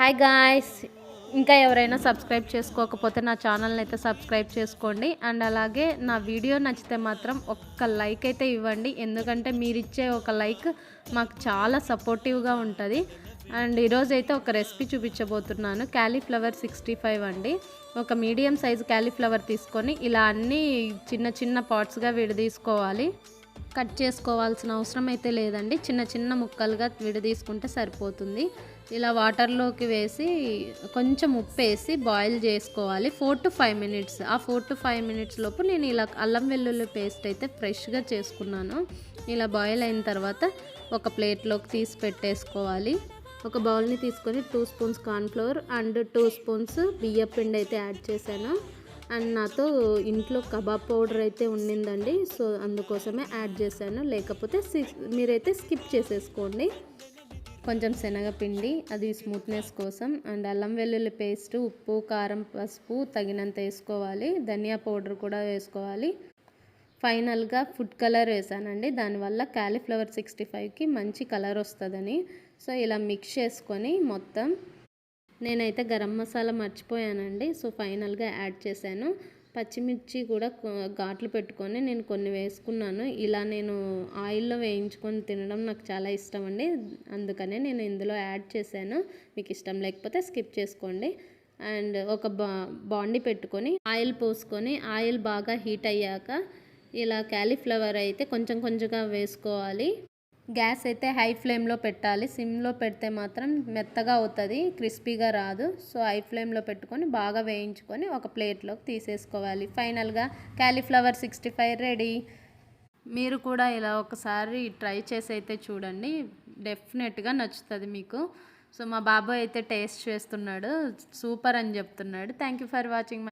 Hi guys, ఇంకా ఎవరైనా subscribe చేసుకోకపోతే నా ఛానల్ని అయితే సబ్స్క్రైబ్ చేసుకోండి. అండ్ అలాగే నా వీడియో నచ్చితే మాత్రం ఒక్క లైక్ అయితే ఇవ్వండి. ఎందుకంటే మీరు ఇచ్చే ఒక లైక్ మాకు చాలా సపోర్టివ్గా ఉంటుంది. అండ్ ఈరోజు అయితే ఒక రెసిపీ చూపించబోతున్నాను. క్యాలీఫ్లవర్ 65 అండి. ఒక మీడియం సైజు క్యాలీఫ్లవర్ తీసుకొని ఇలా అన్నీ చిన్న చిన్న పార్ట్స్గా విడదీసుకోవాలి. కట్ చేసుకోవాల్సిన అవసరం అయితే లేదండి. చిన్న చిన్న ముక్కలుగా విడదీసుకుంటే సరిపోతుంది. ఇలా వాటర్లోకి వేసి కొంచెం ఉప్పు వేసి బాయిల్ చేసుకోవాలి 4 to 5 మినిట్స్. ఆ 4 to 5 మినిట్స్ లోపు నేను ఇలా అల్లం వెల్లుల్లి పేస్ట్ అయితే ఫ్రెష్గా చేసుకున్నాను. ఇలా బాయిల్ అయిన తర్వాత ఒక ప్లేట్లోకి తీసి పెట్టేసుకోవాలి. ఒక బౌల్ని తీసుకొని 2 స్పూన్స్ కార్న్ఫ్లవర్ అండ్ 2 స్పూన్స్ బియ్యం పిండి అయితే యాడ్ చేశాను. అండ్ నాతో ఇంట్లో కబాబ్ పౌడర్ అయితే ఉండిందండి, సో అందుకోసమే యాడ్ చేశాను. లేకపోతే మీరైతే స్కిప్ చేసేసుకోండి. కొంచెం శనగపిండి, అది స్మూత్నెస్ కోసం. అండ్ అల్లం వెల్లుల్లి పేస్ట్, ఉప్పు, కారం, పసుపు తగినంత వేసుకోవాలి. ధనియా పౌడర్ కూడా వేసుకోవాలి. ఫైనల్గా ఫుడ్ కలర్ వేసానండి, దానివల్ల క్యాలీఫ్లవర్ 65కి మంచి కలర్ వస్తుందని. సో ఇలా మిక్స్ చేసుకొని మొత్తం నేనైతే గరం మసాలా మర్చిపోయానండి, సో ఫైనల్గా యాడ్ చేశాను. పచ్చిమిర్చి కూడా ఘాట్లు పెట్టుకొని నేను కొన్ని వేసుకున్నాను. ఇలా నేను ఆయిల్లో వేయించుకొని తినడం నాకు చాలా ఇష్టం అండి, అందుకనే నేను ఇందులో యాడ్ చేశాను. మీకు ఇష్టం లేకపోతే స్కిప్ చేసుకోండి. అండ్ ఒక బాండి పెట్టుకొని ఆయిల్ పోసుకొని ఆయిల్ బాగా హీట్ అయ్యాక ఇలా క్యాలీఫ్లవర్ అయితే కొంచెం కొంచెంగా వేసుకోవాలి. గ్యాస్ అయితే హై ఫ్లేమ్లో పెట్టాలి. సిమ్లో పెడితే మాత్రం మెత్తగా అవుతుంది, క్రిస్పీగా రాదు. సో హై ఫ్లేమ్లో పెట్టుకొని బాగా వేయించుకొని ఒక ప్లేట్లోకి తీసేసుకోవాలి. ఫైనల్గా క్యాలీఫ్లవర్ 65 రెడీ. మీరు కూడా ఇలా ఒకసారి ట్రై చేసి అయితే చూడండి, డెఫినెట్గా నచ్చుతుంది మీకు. సో మా బాబాయ్ అయితే టేస్ట్ చేస్తున్నాడు, సూపర్ అని చెప్తున్నాడు. Thank you for watching.